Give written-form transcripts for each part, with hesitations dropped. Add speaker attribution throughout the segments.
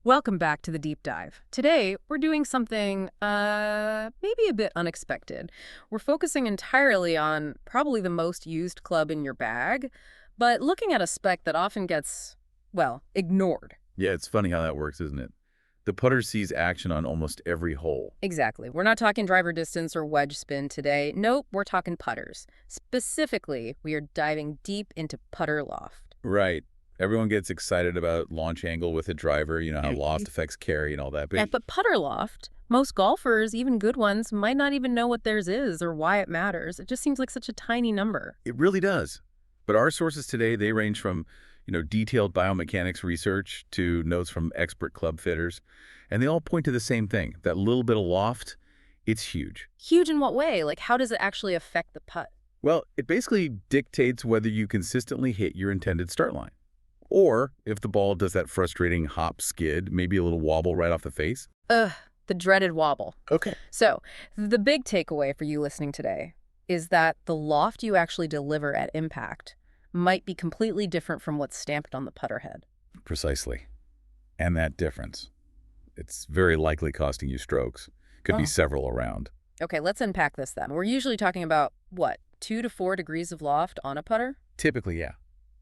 Speaker 1: Welcome back to the deep dive. Today, we're doing something, maybe a bit unexpected. We're focusing entirely on probably the most used club in your bag, but looking at a spec that often gets, well, ignored.
Speaker 2: Yeah, it's funny how that works, isn't it? The putter sees action on almost every hole.
Speaker 1: Exactly. We're not talking driver distance or wedge spin today. Nope, we're talking putters. Specifically, we are diving deep into putter loft.
Speaker 2: Right. Everyone gets excited about launch angle with a driver, you know, how loft affects carry and all that.
Speaker 1: But putter loft, most golfers, even good ones, might not even know what theirs is or why it matters. It just seems like such a tiny number.
Speaker 2: It really does. But our sources today, they range from, detailed biomechanics research to notes from expert club fitters. And they all point to the same thing, that little bit of loft, it's huge.
Speaker 1: Huge in what way? Like, how does it actually affect the putt?
Speaker 2: Well, it basically dictates whether you consistently hit your intended start line. Or if the ball does that frustrating hop skid, maybe a little wobble right off the face.
Speaker 1: Ugh, the dreaded wobble.
Speaker 2: Okay.
Speaker 1: So, the big takeaway for you listening today is that the loft you actually deliver at impact might be completely different from what's stamped on the putter head.
Speaker 2: Precisely. And that difference, it's very likely costing you strokes. Could be
Speaker 1: Oh.
Speaker 2: several around.
Speaker 1: Okay, let's unpack this then. We're usually talking about, what, 2 to 4 degrees of loft on a putter?
Speaker 2: Typically, yeah.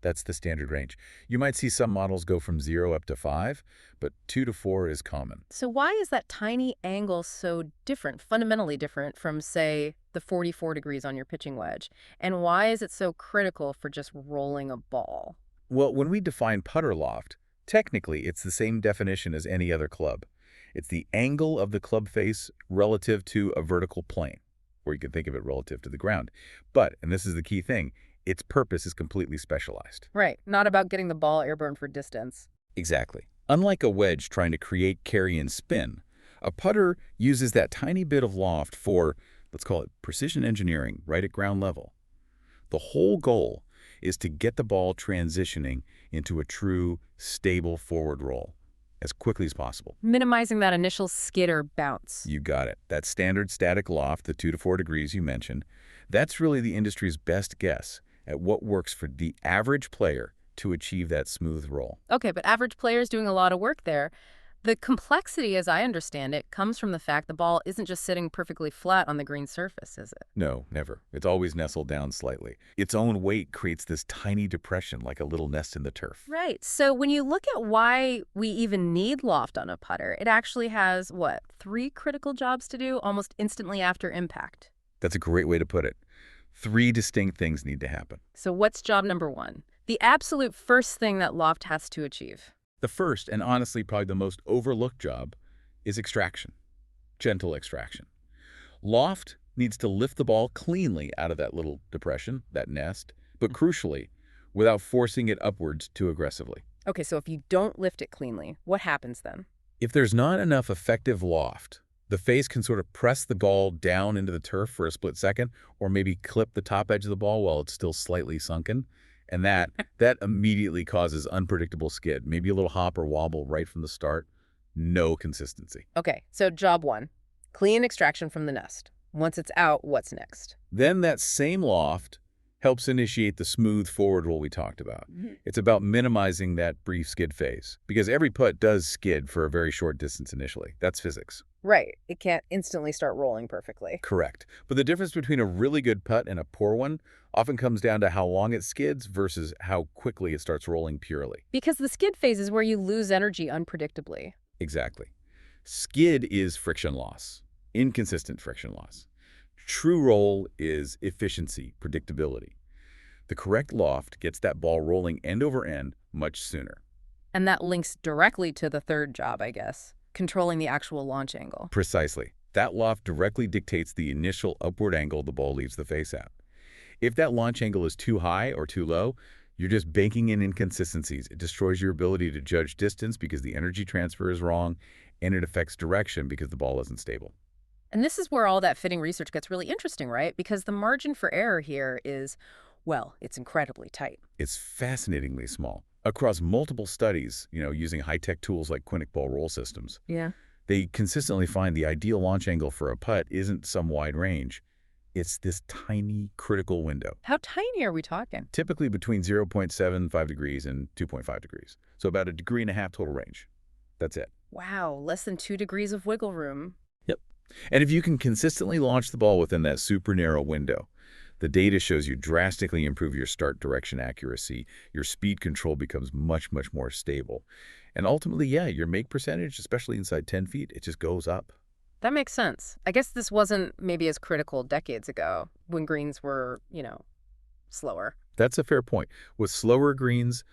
Speaker 2: That's the standard range. You might see some models go from 0 up to 5, but 2 to 4 is common.
Speaker 1: So why is that tiny angle so different, fundamentally different from, say, the 44 degrees on your pitching wedge? And why is it so critical for just rolling a ball?
Speaker 2: Well, when we define putter loft, technically it's the same definition as any other club. It's the angle of the club face relative to a vertical plane, or you can think of it relative to the ground. But, and this is the key thing, its purpose is completely specialized.
Speaker 1: Right, not about getting the ball airborne for distance.
Speaker 2: Exactly. Unlike a wedge trying to create carry and spin, a putter uses that tiny bit of loft for, let's call it precision engineering, right at ground level. The whole goal is to get the ball transitioning into a true, stable forward roll as quickly as possible.
Speaker 1: Minimizing that initial skid or bounce.
Speaker 2: You got it. That standard static loft, the 2 to 4 degrees you mentioned, that's really the industry's best guess at what works for the average player to achieve that smooth roll.
Speaker 1: Okay, but average players doing a lot of work there. The complexity, as I understand it, comes from the fact the ball isn't just sitting perfectly flat on the green surface, is it?
Speaker 2: No, never. It's always nestled down slightly. Its own weight creates this tiny depression like a little nest in the turf.
Speaker 1: Right. So when you look at why we even need loft on a putter, it actually has, what, 3 critical jobs to do almost instantly after impact.
Speaker 2: That's a great way to put it. 3 distinct things need to happen.
Speaker 1: So what's job number 1? The absolute first thing that loft has to achieve.
Speaker 2: The first, and honestly probably the most overlooked job, is extraction. Gentle extraction. Loft needs to lift the ball cleanly out of that little depression, that nest, but crucially, without forcing it upwards too aggressively.
Speaker 1: Okay, so if you don't lift it cleanly, what happens then?
Speaker 2: If there's not enough effective loft, the face can sort of press the ball down into the turf for a split second, or maybe clip the top edge of the ball while it's still slightly sunken. And that immediately causes unpredictable skid, maybe a little hop or wobble right from the start. No consistency.
Speaker 1: Okay, so job 1, clean extraction from the nest. Once it's out, what's next?
Speaker 2: Then that same loft helps initiate the smooth forward roll we talked about. It's about minimizing that brief skid phase, because every putt does skid for a very short distance initially. That's physics.
Speaker 1: Right. It can't instantly start rolling perfectly.
Speaker 2: Correct. But the difference between a really good putt and a poor one often comes down to how long it skids versus how quickly it starts rolling purely.
Speaker 1: Because the skid phase is where you lose energy unpredictably.
Speaker 2: Exactly. Skid is friction loss, inconsistent friction loss. True roll is efficiency, predictability. The correct loft gets that ball rolling end over end much sooner.
Speaker 1: And that links directly to the third job, I guess, controlling the actual launch angle.
Speaker 2: Precisely. That loft directly dictates the initial upward angle the ball leaves the face at. If that launch angle is too high or too low, you're just banking in inconsistencies. It destroys your ability to judge distance because the energy transfer is wrong, and it affects direction because the ball isn't stable.
Speaker 1: And this is where all that fitting research gets really interesting, right? Because the margin for error here is, well, it's incredibly tight.
Speaker 2: It's fascinatingly small. Across multiple studies, using high-tech tools like Quintic ball roll systems,
Speaker 1: Yeah.
Speaker 2: they consistently find the ideal launch angle for a putt isn't some wide range. It's this tiny critical window,
Speaker 1: How tiny are we talking?
Speaker 2: typically between 0.75 degrees and 2.5 degrees, so about 1.5 degrees total range. That's it.
Speaker 1: Wow, less than 2 degrees of wiggle room.
Speaker 2: Yep. And if you can consistently launch the ball within that super narrow window, the data shows you drastically improve your start direction accuracy. Your speed control becomes much, much more stable. And ultimately, yeah, your make percentage, especially inside 10 feet, it just goes up.
Speaker 1: That makes sense. I guess this wasn't maybe as critical decades ago when greens were, slower.
Speaker 2: That's a fair point. With slower greens,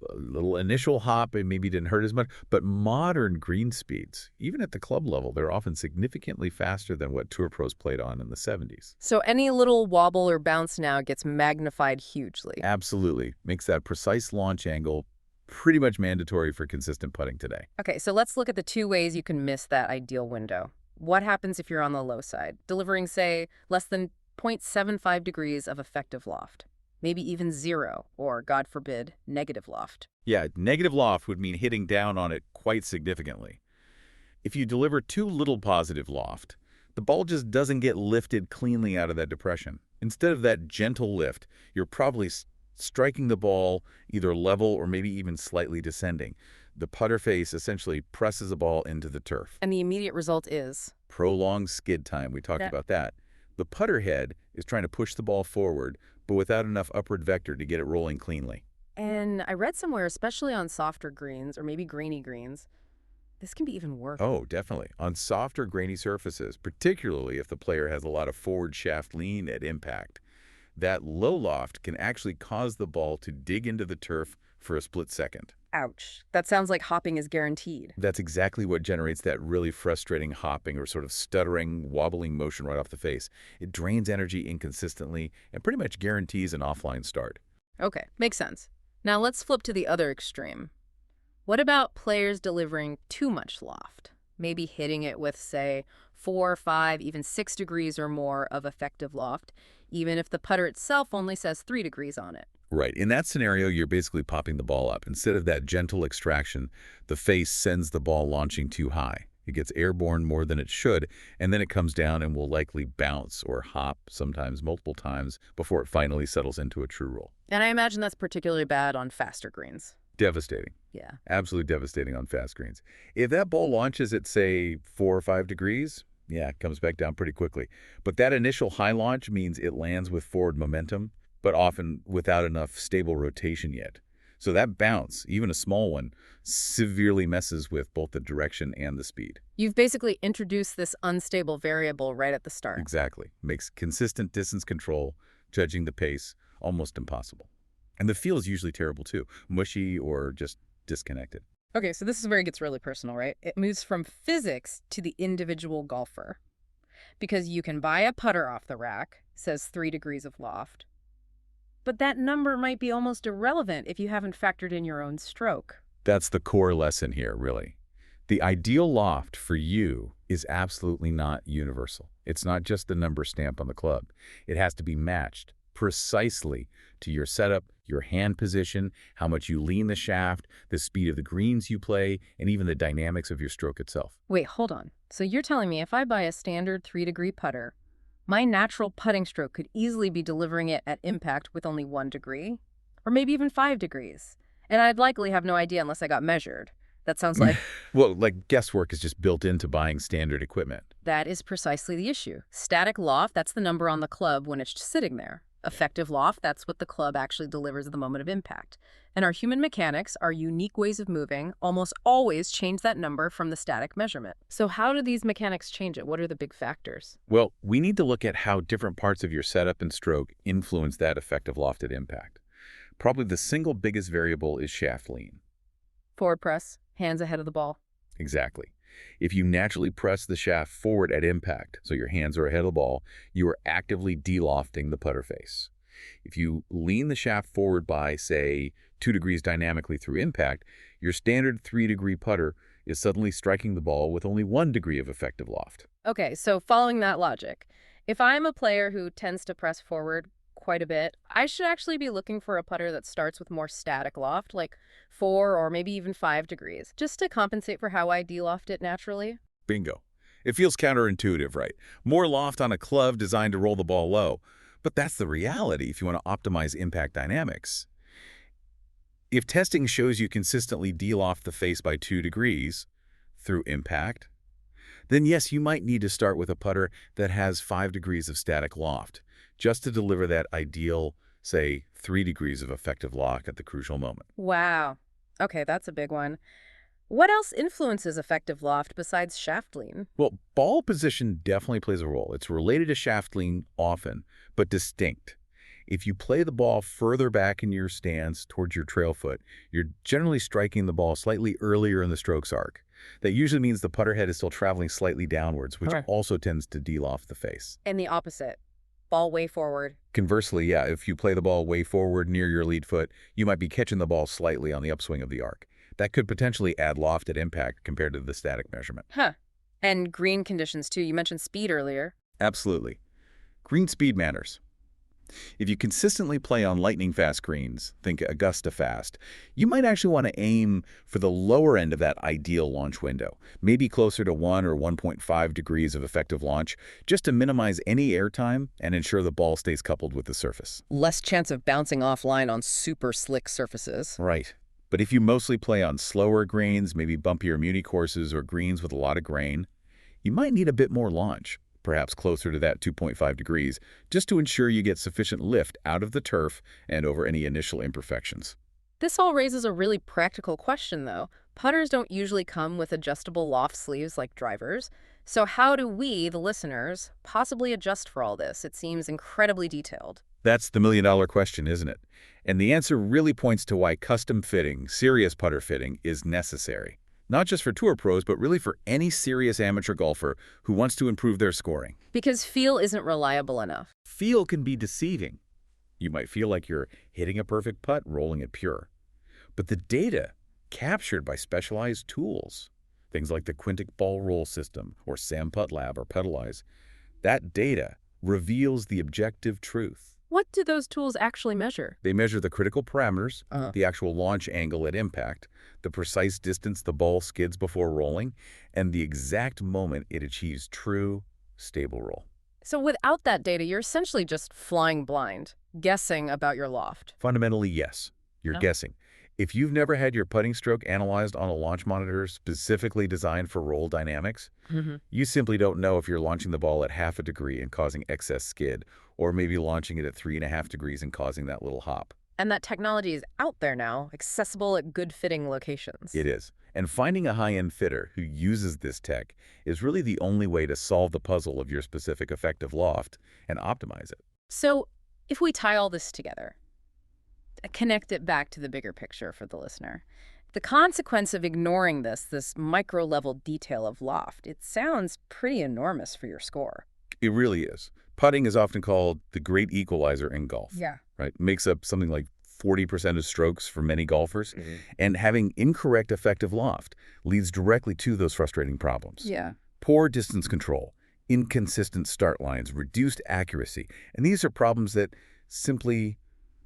Speaker 2: a little initial hop, it maybe didn't hurt as much, but modern green speeds, even at the club level, they're often significantly faster than what tour pros played on in the 70s.
Speaker 1: So any little wobble or bounce now gets magnified hugely.
Speaker 2: Absolutely. Makes that precise launch angle pretty much mandatory for consistent putting today.
Speaker 1: Okay, so let's look at the 2 ways you can miss that ideal window. What happens if you're on the low side, delivering, say, less than 0.75 degrees of effective loft? Maybe even zero, or, God forbid, negative loft.
Speaker 2: Yeah, negative loft would mean hitting down on it quite significantly. If you deliver too little positive loft, the ball just doesn't get lifted cleanly out of that depression. Instead of that gentle lift, you're probably striking the ball either level or maybe even slightly descending. The putter face essentially presses the ball into the turf.
Speaker 1: And the immediate result is?
Speaker 2: Prolonged skid time, we talked about that. The putter head is trying to push the ball forward, but without enough upward vector to get it rolling cleanly.
Speaker 1: And I read somewhere, especially on softer greens or maybe grainy greens, this can be even worse.
Speaker 2: Oh, definitely. On softer, grainy surfaces, particularly if the player has a lot of forward shaft lean at impact, that low loft can actually cause the ball to dig into the turf for a split second.
Speaker 1: Ouch. That sounds like hopping is guaranteed.
Speaker 2: That's exactly what generates that really frustrating hopping or sort of stuttering, wobbling motion right off the face. It drains energy inconsistently and pretty much guarantees an offline start.
Speaker 1: Okay, makes sense. Now let's flip to the other extreme. What about players delivering too much loft? Maybe hitting it with, say, 4, 5, even 6 degrees or more of effective loft, even if the putter itself only says 3 degrees on it.
Speaker 2: Right. In that scenario, you're basically popping the ball up. Instead of that gentle extraction, the face sends the ball launching too high. It gets airborne more than it should, and then it comes down and will likely bounce or hop, sometimes multiple times, before it finally settles into a true roll.
Speaker 1: And I imagine that's particularly bad on faster greens.
Speaker 2: Devastating.
Speaker 1: Yeah.
Speaker 2: Absolutely devastating on fast greens. If that ball launches at, say, 4 or 5 degrees, yeah, it comes back down pretty quickly. But that initial high launch means it lands with forward momentum, but often without enough stable rotation yet. So that bounce, even a small one, severely messes with both the direction and the speed.
Speaker 1: You've basically introduced this unstable variable right at the start.
Speaker 2: Exactly. Makes consistent distance control, judging the pace, almost impossible. And the feel is usually terrible too, mushy or just disconnected.
Speaker 1: Okay, so this is where it gets really personal, right? It moves from physics to the individual golfer. Because you can buy a putter off the rack, says 3 degrees of loft, but that number might be almost irrelevant if you haven't factored in your own stroke.
Speaker 2: That's the core lesson here, really. The ideal loft for you is absolutely not universal. It's not just the number stamp on the club. It has to be matched precisely to your setup, your hand position, how much you lean the shaft, the speed of the greens you play, and even the dynamics of your stroke itself.
Speaker 1: Wait, hold on. So you're telling me if I buy a standard 3-degree putter, my natural putting stroke could easily be delivering it at impact with only 1 degree? Or maybe even 5 degrees. And I'd likely have no idea unless I got measured. That sounds like...
Speaker 2: Well, like guesswork is just built into buying standard equipment.
Speaker 1: That is precisely the issue. Static loft, that's the number on the club when it's just sitting there. Effective loft, that's what the club actually delivers at the moment of impact. And our human mechanics, our unique ways of moving, almost always change that number from the static measurement. So how do these mechanics change it? What are the big factors?
Speaker 2: Well, we need to look at how different parts of your setup and stroke influence that effective loft at impact. Probably the single biggest variable is shaft lean.
Speaker 1: Forward press, hands ahead of the ball.
Speaker 2: Exactly. If you naturally press the shaft forward at impact, so your hands are ahead of the ball, you are actively de-lofting the putter face. If you lean the shaft forward by, say, 2 degrees dynamically through impact, your standard 3-degree putter is suddenly striking the ball with only 1 degree of effective loft.
Speaker 1: Okay, so following that logic, if I'm a player who tends to press forward quite a bit, I should actually be looking for a putter that starts with more static loft, like 4 or maybe even 5 degrees, just to compensate for how I de-loft it naturally.
Speaker 2: Bingo. It feels counterintuitive, right? More loft on a club designed to roll the ball low. But that's the reality if you want to optimize impact dynamics. If testing shows you consistently de-loft the face by 2 degrees through impact, then yes, you might need to start with a putter that has 5 degrees of static loft, just to deliver that ideal, say, 3 degrees of effective lock at the crucial moment.
Speaker 1: Wow. Okay, that's a big one. What else influences effective loft besides shaft lean?
Speaker 2: Well, ball position definitely plays a role. It's related to shaft lean often, but distinct. If you play the ball further back in your stance towards your trail foot, you're generally striking the ball slightly earlier in the strokes arc. That usually means the putter head is still traveling slightly downwards, which
Speaker 1: Okay.
Speaker 2: also tends to de-loft the face.
Speaker 1: And the opposite. Ball way forward.
Speaker 2: Conversely, yeah, if you play the ball way forward near your lead foot, you might be catching the ball slightly on the upswing of the arc. That could potentially add loft at impact compared to the static measurement.
Speaker 1: Huh. And green conditions too. You mentioned speed earlier.
Speaker 2: Absolutely. Green speed matters. If you consistently play on lightning-fast greens, think Augusta-fast, you might actually want to aim for the lower end of that ideal launch window, maybe closer to 1 or 1.5 degrees of effective launch, just to minimize any airtime and ensure the ball stays coupled with the surface.
Speaker 1: Less chance of bouncing offline on super slick surfaces.
Speaker 2: Right. But if you mostly play on slower greens, maybe bumpier muni courses or greens with a lot of grain, you might need a bit more launch, perhaps closer to that 2.5 degrees, just to ensure you get sufficient lift out of the turf and over any initial imperfections.
Speaker 1: This all raises a really practical question, though. Putters don't usually come with adjustable loft sleeves like drivers. So how do we, the listeners, possibly adjust for all this? It seems incredibly detailed.
Speaker 2: That's the million-dollar question, isn't it? And the answer really points to why custom fitting, serious putter fitting, is necessary. Not just for tour pros, but really for any serious amateur golfer who wants to improve their scoring.
Speaker 1: Because feel isn't reliable enough.
Speaker 2: Feel can be deceiving. You might feel like you're hitting a perfect putt, rolling it pure. But the data captured by specialized tools, things like the Quintic ball roll system or Sam Putt Lab or Pedalize, that data reveals the objective truth.
Speaker 1: What do those tools actually measure?
Speaker 2: They measure the critical parameters, the actual launch angle at impact, the precise distance the ball skids before rolling, and the exact moment it achieves true, stable roll.
Speaker 1: So without that data, you're essentially just flying blind, guessing about your loft.
Speaker 2: Fundamentally, yes. You're guessing. If you've never had your putting stroke analyzed on a launch monitor specifically designed for roll dynamics, you simply don't know if you're launching the ball at 0.5 degree and causing excess skid, or maybe launching it at 3.5 degrees and causing that little hop.
Speaker 1: And that technology is out there now, accessible at good-fitting locations.
Speaker 2: It is. And finding a high-end fitter who uses this tech is really the only way to solve the puzzle of your specific effective loft and optimize it.
Speaker 1: So if we tie all this together, connect it back to the bigger picture for the listener. The consequence of ignoring this micro-level detail of loft, it sounds pretty enormous for your score.
Speaker 2: It really is. Putting is often called the great equalizer in golf.
Speaker 1: Yeah.
Speaker 2: Right? Makes up something like 40% of strokes for many golfers. And having incorrect effective loft leads directly to those frustrating problems.
Speaker 1: Yeah.
Speaker 2: Poor distance control, inconsistent start lines, reduced accuracy. And these are problems that simply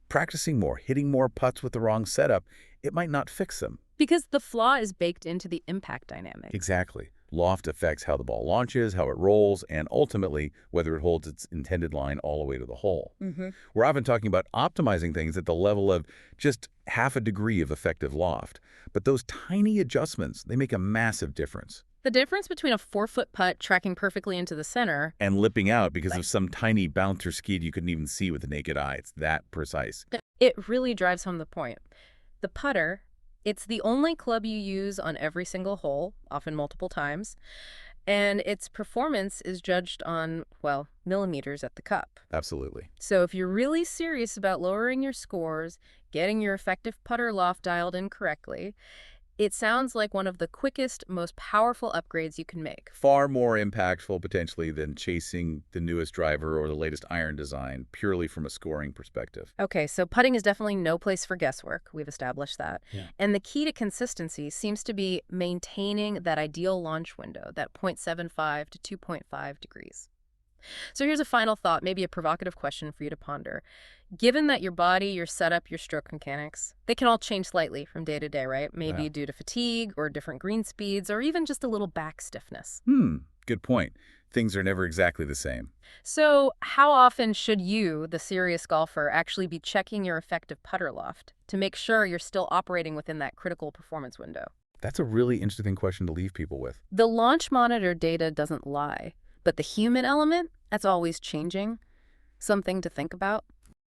Speaker 2: practicing more, hitting more putts with the wrong setup, it might not fix them.
Speaker 1: Because the flaw is baked into the impact dynamic.
Speaker 2: Exactly. Loft affects how the ball launches, how it rolls, and ultimately whether it holds its intended line all the way to the hole. We're often talking about optimizing things at the level of just 0.5 degree of effective loft. But those tiny adjustments, they make a massive difference.
Speaker 1: The difference between a 4-foot putt tracking perfectly into the center
Speaker 2: And lipping out because of some tiny bounce or skid you couldn't even see with the naked eye. It's that precise.
Speaker 1: it really drives home the point. The putter, it's the only club you use on every single hole, often multiple times, and its performance is judged on, well, millimeters at the cup.
Speaker 2: Absolutely.
Speaker 1: So if you're really serious about lowering your scores, getting your effective putter loft dialed in correctly, it sounds like one of the quickest, most powerful upgrades you can make.
Speaker 2: Far more impactful potentially than chasing the newest driver or the latest iron design purely from a scoring perspective.
Speaker 1: Okay, so putting is definitely no place for guesswork. We've established that.
Speaker 2: Yeah.
Speaker 1: And the key to consistency seems to be maintaining that ideal launch window, that 0.75 to 2.5 degrees. So here's a final thought, maybe a provocative question for you to ponder. Given that your body, your setup, your stroke mechanics, they can all change slightly from day to day, right? Maybe due to fatigue or different green speeds or even just a little back stiffness.
Speaker 2: Good Good point. Things are never exactly the same.
Speaker 1: So how often should you, the serious golfer, actually be checking your effective putter loft to make sure you're still operating within that critical performance window?
Speaker 2: That's a really interesting question to leave people with.
Speaker 1: The launch monitor data doesn't lie, but the human element, that's always changing. Something to think about.